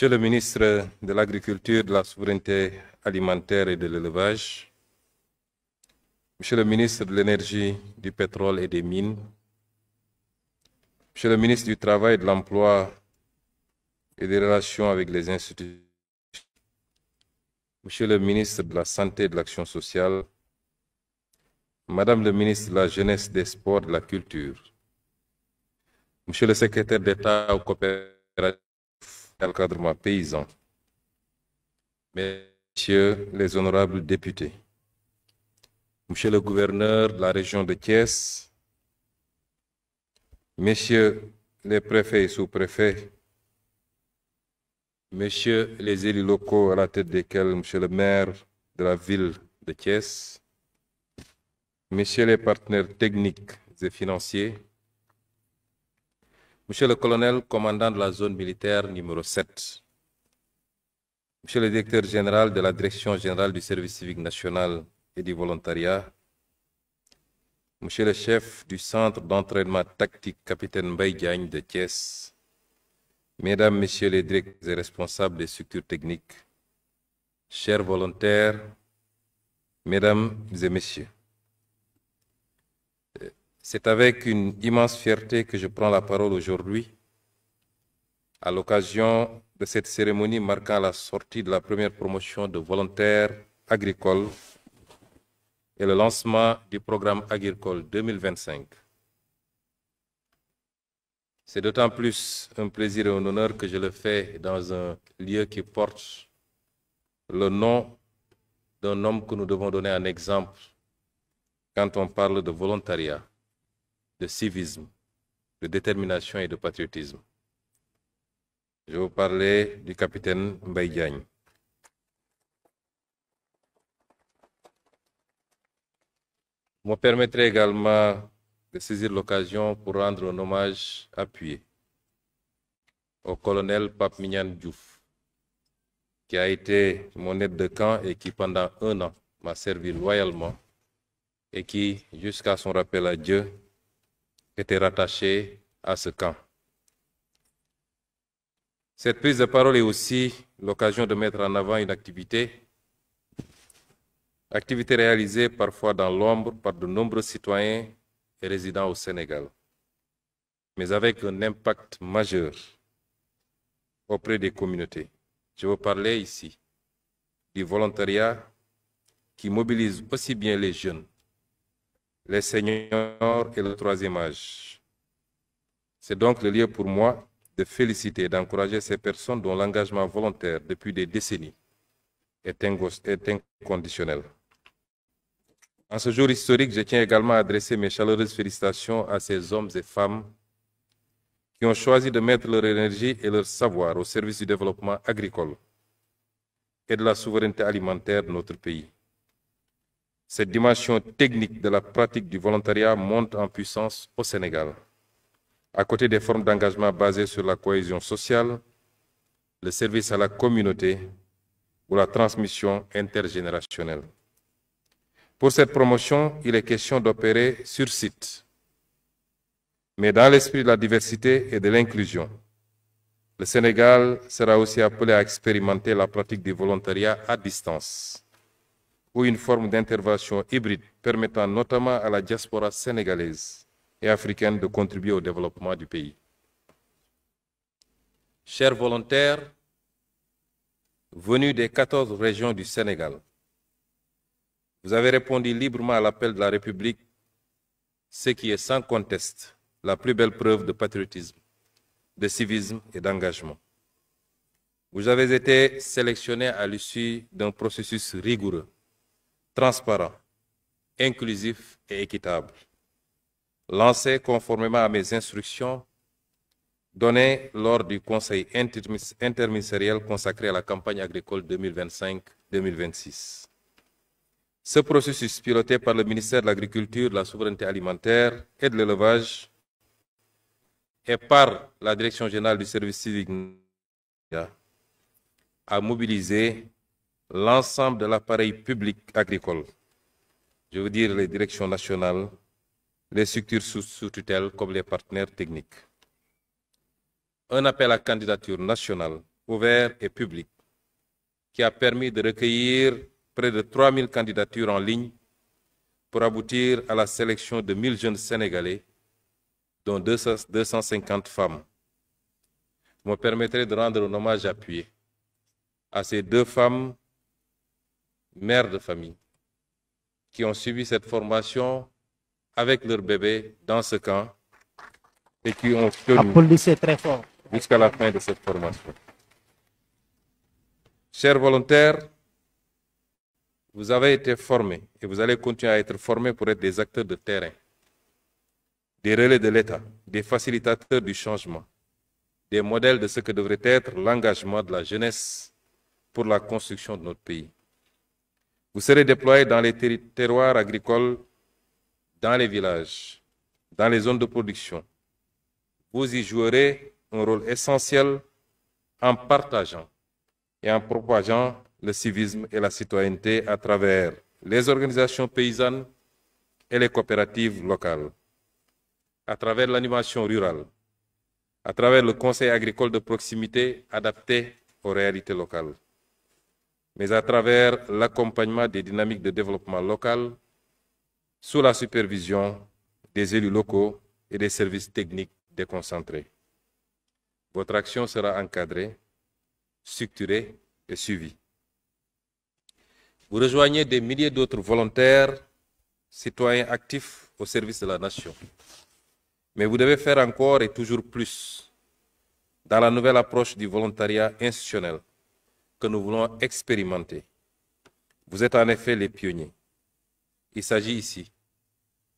Monsieur le ministre de l'Agriculture, de la Souveraineté alimentaire et de l'Élevage, Monsieur le ministre de l'Énergie, du Pétrole et des Mines, Monsieur le ministre du Travail, de l'Emploi et des Relations avec les institutions, Monsieur le ministre de la Santé et de l'Action sociale, Madame le ministre de la Jeunesse, des Sports et de la Culture, Monsieur le secrétaire d'État aux coopératives et à l'encadrement paysan, Messieurs les honorables députés, Monsieur le gouverneur de la région de Thiès, Messieurs les préfets et sous-préfets, Messieurs les élus locaux à la tête desquels Monsieur le maire de la ville de Thiès, Messieurs les partenaires techniques et financiers, Monsieur le colonel commandant de la zone militaire numéro 7, Monsieur le directeur général de la Direction générale du service civique national et du volontariat, Monsieur le chef du centre d'entraînement tactique capitaine Mbaye Diagne de Thiès, Mesdames, Messieurs les directeurs et responsables des structures techniques, chers volontaires, Mesdames et Messieurs, c'est avec une immense fierté que je prends la parole aujourd'hui à l'occasion de cette cérémonie marquant la sortie de la première promotion de volontaires agricoles et le lancement du programme agricole 2025. C'est d'autant plus un plaisir et un honneur que je le fais dans un lieu qui porte le nom d'un homme que nous devons donner un exemple quand on parle de volontariat, de civisme, de détermination et de patriotisme. Je vais vous parler du capitaine Mbaye Diagne. Vous me permettrez également de saisir l'occasion pour rendre un hommage appuyé au colonel Pape Mignane Diouf, qui a été mon aide de camp et qui pendant 1 an m'a servi loyalement et qui, jusqu'à son rappel à Dieu, était rattaché à ce camp. Cette prise de parole est aussi l'occasion de mettre en avant une activité réalisée parfois dans l'ombre par de nombreux citoyens et résidents au Sénégal, mais avec un impact majeur auprès des communautés. Je veux parler ici du volontariat qui mobilise aussi bien les jeunes, les seniors et le troisième âge. C'est donc le lieu pour moi de féliciter et d'encourager ces personnes dont l'engagement volontaire depuis des décennies est inconditionnel. En ce jour historique, je tiens également à adresser mes chaleureuses félicitations à ces hommes et femmes qui ont choisi de mettre leur énergie et leur savoir au service du développement agricole et de la souveraineté alimentaire de notre pays. Cette dimension technique de la pratique du volontariat monte en puissance au Sénégal. À côté des formes d'engagement basées sur la cohésion sociale, le service à la communauté ou la transmission intergénérationnelle. Pour cette promotion, il est question d'opérer sur site, mais dans l'esprit de la diversité et de l'inclusion. Le Sénégal sera aussi appelé à expérimenter la pratique du volontariat à distance, ou une forme d'intervention hybride permettant notamment à la diaspora sénégalaise et africaine de contribuer au développement du pays. Chers volontaires, venus des 14 régions du Sénégal, vous avez répondu librement à l'appel de la République, ce qui est sans conteste la plus belle preuve de patriotisme, de civisme et d'engagement. Vous avez été sélectionnés à l'issue d'un processus rigoureux, transparent, inclusif et équitable, lancé conformément à mes instructions données lors du Conseil interministériel consacré à la campagne agricole 2025-2026. Ce processus, piloté par le ministère de l'Agriculture, de la Souveraineté alimentaire et de l'Élevage et par la Direction générale du service civique, a mobilisé l'ensemble de l'appareil public agricole, je veux dire les directions nationales, les structures sous tutelle comme les partenaires techniques. Un appel à candidature nationale ouvert et public qui a permis de recueillir près de 3000 candidatures en ligne pour aboutir à la sélection de 1000 jeunes Sénégalais, dont 250 femmes. Vous me permettrez de rendre un hommage appuyé à ces 2 femmes, mères de famille, qui ont suivi cette formation avec leur bébé dans ce camp et qui ont tenu jusqu'à la fin de cette formation. Chers volontaires, vous avez été formés et vous allez continuer à être formés pour être des acteurs de terrain, des relais de l'État, des facilitateurs du changement, des modèles de ce que devrait être l'engagement de la jeunesse pour la construction de notre pays. Vous serez déployés dans les terroirs agricoles, dans les villages, dans les zones de production. Vous y jouerez un rôle essentiel en partageant et en propageant le civisme et la citoyenneté à travers les organisations paysannes et les coopératives locales, à travers l'animation rurale, à travers le conseil agricole de proximité adapté aux réalités locales, mais à travers l'accompagnement des dynamiques de développement local sous la supervision des élus locaux et des services techniques déconcentrés. Votre action sera encadrée, structurée et suivie. Vous rejoignez des milliers d'autres volontaires, citoyens actifs au service de la nation. Mais vous devez faire encore et toujours plus dans la nouvelle approche du volontariat institutionnel que nous voulons expérimenter. Vous êtes en effet les pionniers. Il s'agit ici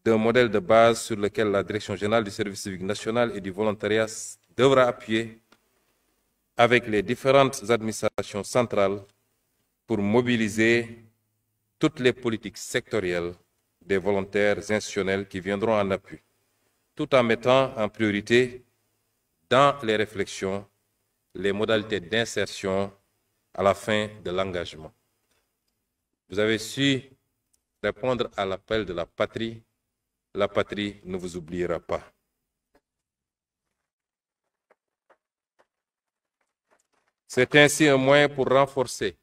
d'un modèle de base sur lequel la Direction générale du service civique national et du volontariat devra appuyer avec les différentes administrations centrales pour mobiliser toutes les politiques sectorielles des volontaires institutionnels qui viendront en appui, tout en mettant en priorité dans les réflexions les modalités d'insertion à la fin de l'engagement. Vous avez su répondre à l'appel de la patrie ne vous oubliera pas. C'est ainsi un moyen pour renforcer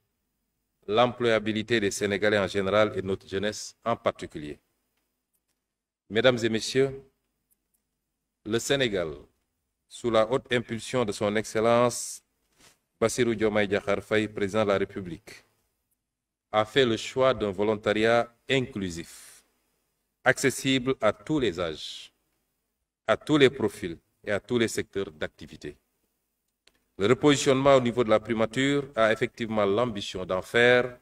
l'employabilité des Sénégalais en général et de notre jeunesse en particulier. Mesdames et messieurs, le Sénégal, sous la haute impulsion de son Excellence Bassirou Diomaye Diakhar Faye, président de la République, a fait le choix d'un volontariat inclusif, accessible à tous les âges, à tous les profils et à tous les secteurs d'activité. Le repositionnement au niveau de la primature a effectivement l'ambition d'en faire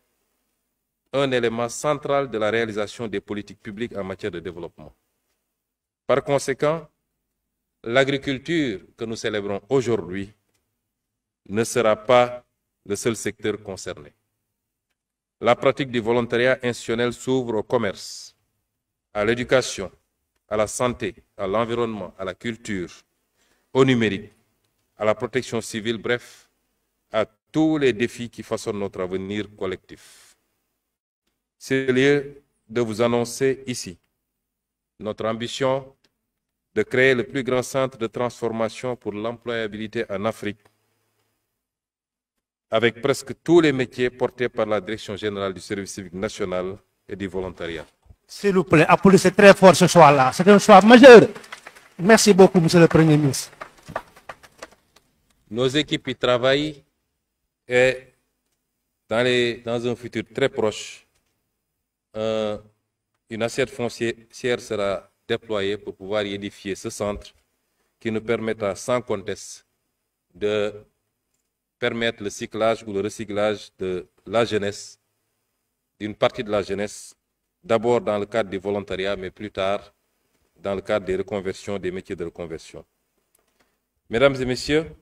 un élément central de la réalisation des politiques publiques en matière de développement. Par conséquent, l'agriculture que nous célébrons aujourd'hui ne sera pas le seul secteur concerné. La pratique du volontariat institutionnel s'ouvre au commerce, à l'éducation, à la santé, à l'environnement, à la culture, au numérique, à la protection civile, bref, à tous les défis qui façonnent notre avenir collectif. C'est le lieu de vous annoncer ici notre ambition de créer le plus grand centre de transformation pour l'employabilité en Afrique, avec presque tous les métiers portés par la Direction générale du service civique national et du volontariat. S'il vous plaît, applaudissez très fort ce choix-là. C'est un choix majeur. Merci beaucoup, Monsieur le Premier ministre. Nos équipes y travaillent et dans un futur très proche, une assiette foncière sera déployée pour pouvoir y édifier ce centre qui nous permettra sans conteste de permettre le cyclage ou le recyclage de la jeunesse, d'une partie de la jeunesse, d'abord dans le cadre du volontariat, mais plus tard dans le cadre des reconversions, des métiers de reconversion. Mesdames et messieurs,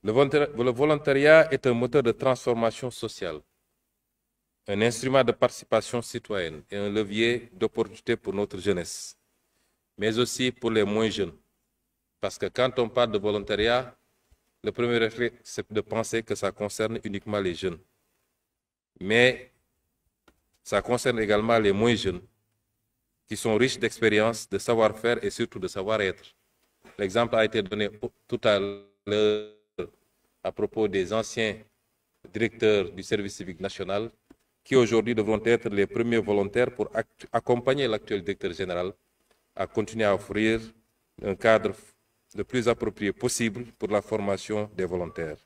le volontariat est un moteur de transformation sociale, un instrument de participation citoyenne et un levier d'opportunité pour notre jeunesse, mais aussi pour les moins jeunes. Parce que quand on parle de volontariat, le premier réflexe, c'est de penser que ça concerne uniquement les jeunes. Mais ça concerne également les moins jeunes qui sont riches d'expérience, de savoir-faire et surtout de savoir-être. L'exemple a été donné tout à l'heure à propos des anciens directeurs du service civique national qui aujourd'hui devront être les premiers volontaires pour accompagner l'actuel directeur général à continuer à offrir un cadre le plus approprié possible pour la formation des volontaires.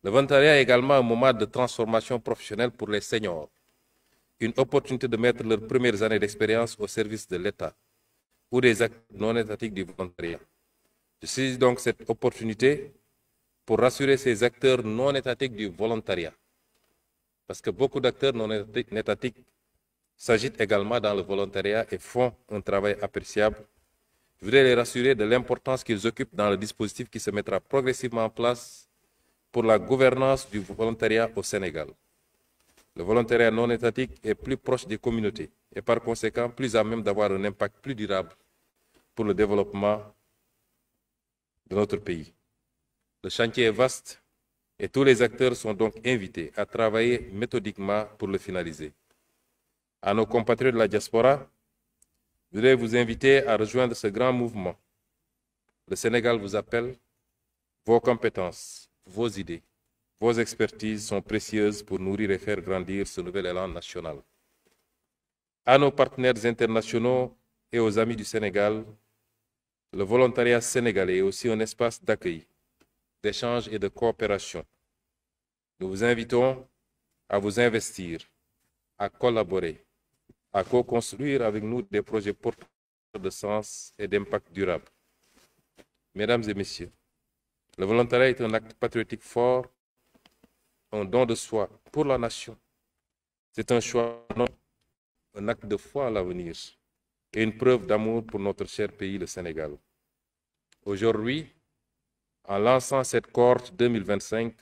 Le volontariat est également un moment de transformation professionnelle pour les seniors, une opportunité de mettre leurs premières années d'expérience au service de l'État ou des actes non étatiques du volontariat. Je saisis donc cette opportunité pour rassurer ces acteurs non étatiques du volontariat, parce que beaucoup d'acteurs non étatiques s'agitent également dans le volontariat et font un travail appréciable. Je voudrais les rassurer de l'importance qu'ils occupent dans le dispositif qui se mettra progressivement en place pour la gouvernance du volontariat au Sénégal. Le volontariat non étatique est plus proche des communautés et par conséquent plus à même d'avoir un impact plus durable pour le développement de notre pays. Le chantier est vaste et tous les acteurs sont donc invités à travailler méthodiquement pour le finaliser. À nos compatriotes de la diaspora, je voudrais vous inviter à rejoindre ce grand mouvement. Le Sénégal vous appelle. Vos compétences, vos idées, vos expertises sont précieuses pour nourrir et faire grandir ce nouvel élan national. À nos partenaires internationaux et aux amis du Sénégal, le volontariat sénégalais est aussi un espace d'accueil, d'échange et de coopération. Nous vous invitons à vous investir, à collaborer, à co-construire avec nous des projets porteurs de sens et d'impact durable. Mesdames et messieurs, le volontariat est un acte patriotique fort, un don de soi pour la nation. C'est un choix, un acte de foi à l'avenir et une preuve d'amour pour notre cher pays, le Sénégal. Aujourd'hui, en lançant cette cohorte 2025,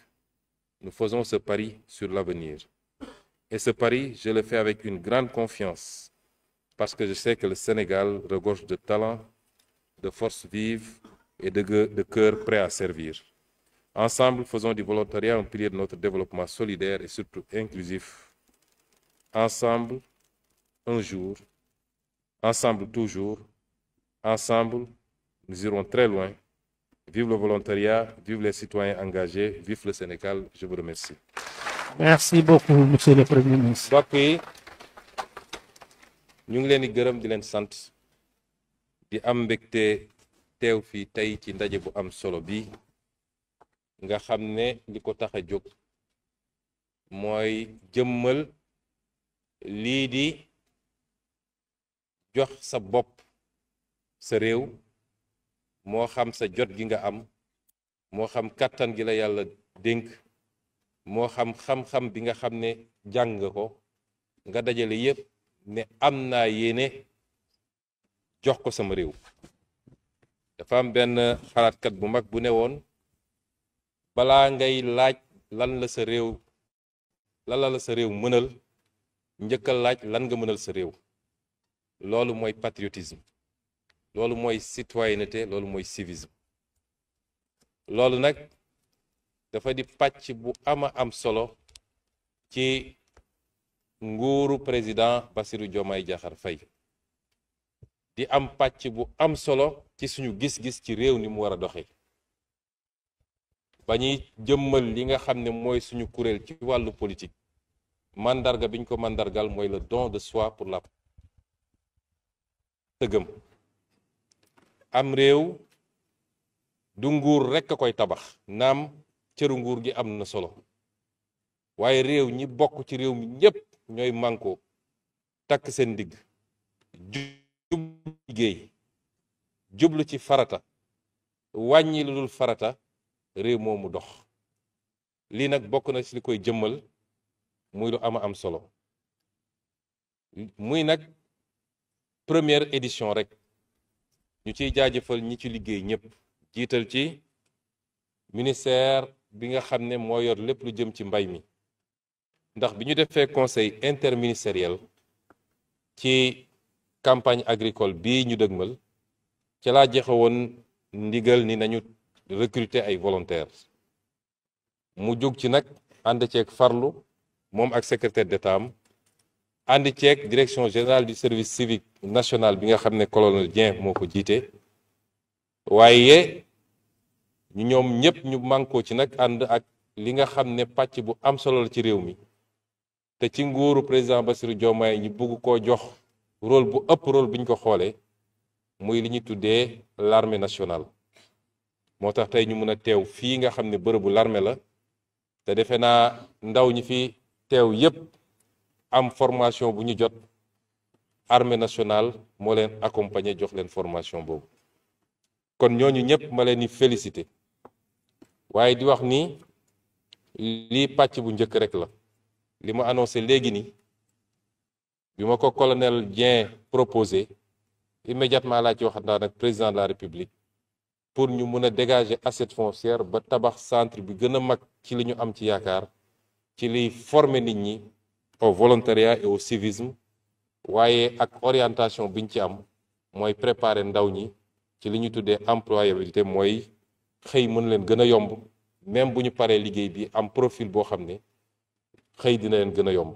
nous faisons ce pari sur l'avenir. Et ce pari, je le fais avec une grande confiance, parce que je sais que le Sénégal regorge de talent, de forces vives et de cœurs prêts à servir. Ensemble, faisons du volontariat un pilier de notre développement solidaire et surtout inclusif. Ensemble, un jour, ensemble toujours, ensemble, nous irons très loin. Vive le volontariat, vive les citoyens engagés, vive le Sénégal. Je vous remercie. Merci beaucoup, monsieur le Premier ministre. mbokk yi ñu ngi leen di gërëm di leen sant di am mbégte teew fii tey ci ndaje bu am solo bi nga xam ne li ko tax a jóg mooy jëmmal lii di jox sa bopp sa réew moo xam sa jot gi nga am moo xam kàttan gi la yàlla dénk moo xam xam-xam bi nga xam ne jàng nga ko nga dajale yépp ne am naa yéene jox ko sama réew. dafa am benn xalaatkat bu mag bu ne woon balaa ngay laaj lan la sa réew mënal njëkkal laaj lan nga mënal sa réew. loolu mooy patriotisme, loolu mooy citoyenneté, loolu mooy civisme. loolu nag dafa di pàcc bu am solo ci nguuru président Bassirou Diomaye Diakhar Faye di am pàcc bu am solo ci suñu gis-gis ci réew ni mu war a doxee ba ñuy jëmmal li nga xam ne mooy suñu kuréel ci wàllu politique. mandarga biñ ko mandargal mooy le don de soi pour la tëgëm. am réew du nguur rekk a koy tabax naam cëru nguur gi am na solo waaye réew ñi bokk ci réew mi ñépp ñooy mànkoo takk seen ndigg jublu liggéey jublu ci farata wàññi lu dul farata réew moomu dox. lii nag bokk na ci li koy jëmmal muy lu am solo muy nag première édition rek ñu ciy jaajëfal ñi ci liggéey ñépp jiital ci ministère bi nga xam ne moo yor lépp lu jëm ci mbay mi ndax bi ñu defee conseil interministériel ci campagne agricole bii ñu dëgmal ci laa joxe woon ndigal ni nañu recruter ay volontaires mu jóg ci nag ànd ceeg farlu moom ak secrétaire d'État am ànd ceeg direction générale du service civique national bi nga xam ne colonel Dieng moo ko jiite waaye ñoom ñëpp ñu mànkoo ci nag ànd ak li nga xam ne pàcc bu am solo la ci réew mi te ci nguuru président Bassirou Diomaye ñu bëgg koo jox rôle bu ëpp rôle bi ñu ko xoolee muy li ñuy tuddee l'armée nationale moo tax tey ñu mën a teew fii nga xam ne bërëbu l'armée la te defe naa ndaw ñi fi teew yépp am formation bu ñu jot armée nationale moo leen accompagner jox leen formation boobu kon ñooñu ñëpp ma leen di féliciter waaye di wax ni lii pàcc bu njëkk rek la li ma annoncé léegi ni bi ma ko colonel Dieng proposé immédiatement laa ci waxtaan ak président de la république pour ñu mën a dégager assiette foncière ba tabax centre bi gën a mag ci li ñu am ci yaakaar ci liy former nit ñi au volontariat et au civisme waaye ak orientation biñ ci am mooy préparer ndaw ñi ci li ñu tuddee employabilité mooy xëy mën leen gën a yomb même bu ñu paree liggéey bi am profil boo xam ne xëy dina leen gën a yomb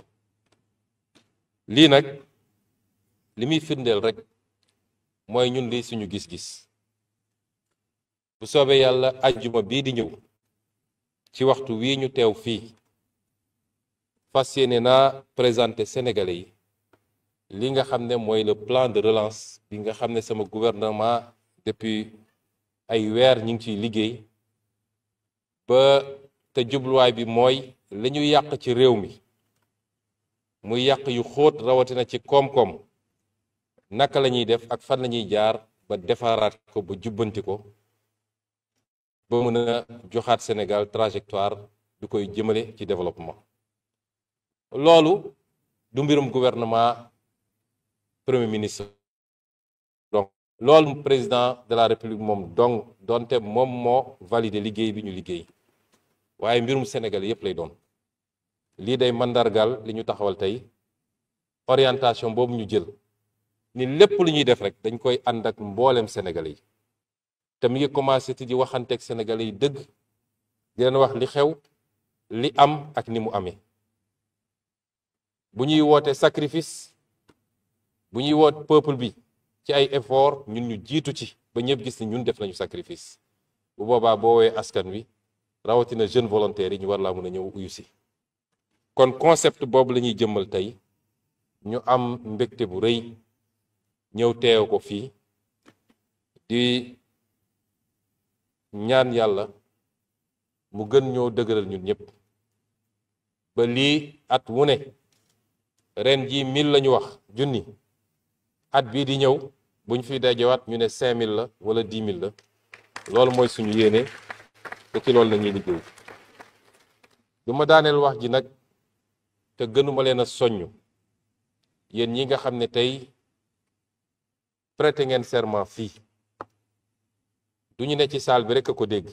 lii nag li muy firndeel rek mooy ñun lii suñu gis-gis bu soobee yàlla ajjuma bii di ñëw ci waxtu wii ñu teew fii fas yéene naa présenter Sénégalais yi li nga xam ne mooy le plan de relance bi nga xam ne sama gouvernement depuis ay weer ñu ngi ciy liggéey ba te jubluwaay bi mooy li ñu yàq ci réew mi muy yàq yu xóot rawatina ci koom-koom naka la ñuy def ak fan la ñuy jaar ba defaraat ko ba jubbanti ko ba mën a joxaat Sénégal trajectoire du koy jëmale ci développement loolu du mbirum gouvernement premier ministre donc loolu président de la république moom donc donte moom moo validé liggéey bi ñu liggéey waaye mbirum Sénégal yépp lay doon lii day mandargal li ñu taxawal tey orientation boobu ñu jël ni lépp lu ñuy def rek dañ koy ànd ak mboolem Sénégalais yi te mi ngi commencé ti di waxanteeg Sénégalais yi dëgg di leen wax li xew li am ak ni mu amee bu ñuy woote sacrifice bu ñuy woot peuple bi ci ay effort ñun ñu jiitu ci ba ñëpp gis ni ñun def nañu sacrifice bu boobaa boo woowee askan wi rawatina jeune volontaire yi ñu war laa mën a ñëw uyu si kon concept boobu la ñuy jëmmal tey ñu am mbégte bu rëy ñëw teew ko fii di ñaan yàlla mu gën ñoo dëgëral ñun ñëpp ba lii at wu ne ren ji 1000 la ñu wax junni at bii di ñëw buñ fi dajewaat ñu ne 5000 la wala 10 000 la loolu mooy suñu yéene te ci loolu la ñuy liggéey du ma daaneel wax ji nag te gënuma leen a soññ yéen ñi nga xam ne tey prêter ngeen serment fii du ñu ne ci salle bi rek a ko dégg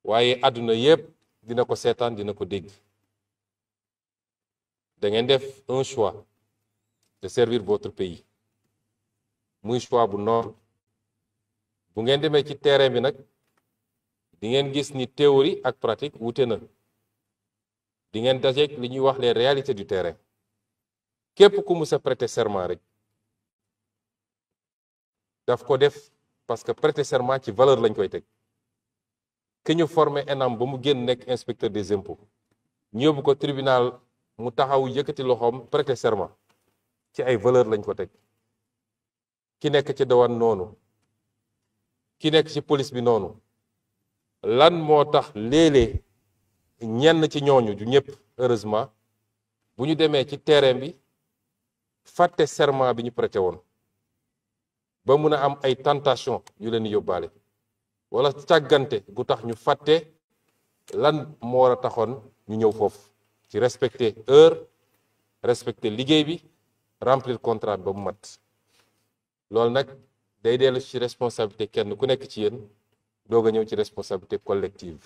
waaye àdduna yépp dina ko seetaan dina ko dégg da ngeen def un choix de servir votre pays muy choix bu noble bu ngeen demee ci terrain bi nag di ngeen gis ni théorie ak pratique wute na di ngeen dajeek li ñuy wax les réalités du terrain képp ku mus a prêter serment rek daf ko def parce que prêter serment ci valeur lañ koy teg ki ñu formé ENAM ba mu génn nekk inspecteur des impôts ñu yóbbu ko tribunal mu taxaw yëkkati loxoom prêter serment ci ay valeur lañ ko teg ki nekk ci douane noonu ki nekk ci police bi noonu lan moo tax léeg-léeg ñenn ci ñooñu du ñëpp heureusement bu ñu demee ci terrain bi fàtte serment bi ñu prêté woon ba mun a am ay tentation yu leen yóbbaale wala càggante gu tax ñu fàtte lan moo war a taxoon ñu ñëw foofu ci respecter heure respecter liggéey bi remplir contrat ba mu mat loolu nag day dellu ci responsabilité kenn ku nekk ci yéen doog a ñëw ci responsabilité collective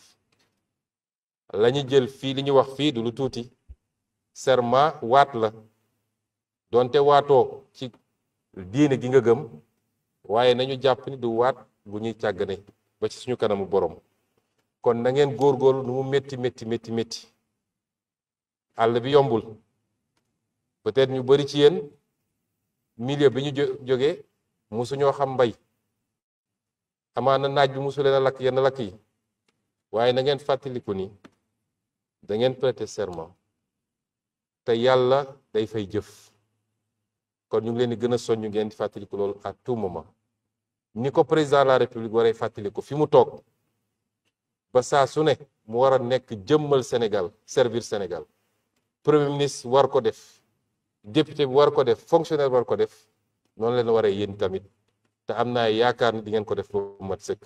la ñu jël fii li ñu wax fii du lu tuuti serment waat la donte waatoo ci diine gi nga gëm waaye nañu jàpp ni du waat bu ñuy càggane ba ci suñu kanamu borom kon na ngeen góorgóorlu nu mu métti àll bi yombul peut-être ñu bari ci yéen milieu bi ñu jógee musuñoo xam mbay amaana naaj bi musu leen a lakk yenn lakk yi waaye na ngeen fàttaliku ni da ngeen prêter serment te yàlla day fay jëf kon ñu ngi leen di gën a soññu ngeen di fàttaliku loolu à tout moment ni ko président de la république waree fàttaliku fi mu toog ba saa su ne mu war a nekk jëmmal Sénégal servir Sénégal premier ministre war ko def député bi war ko def fonctionnaire war ko def noonu leen waree yéen tamit te am naa yaakaar ni di ngeen ko def ba mat sëkk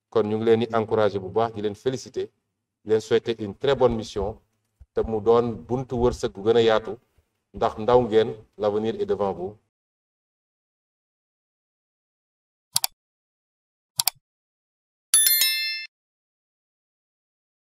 kon ñu ngi leen di encourager bu baax di leen féliciter di leen souhaiter une très bonne mission te mu doon buntu wërsëg gu gën a yaatu ndax ndaw ngeen l'avenir est devant vous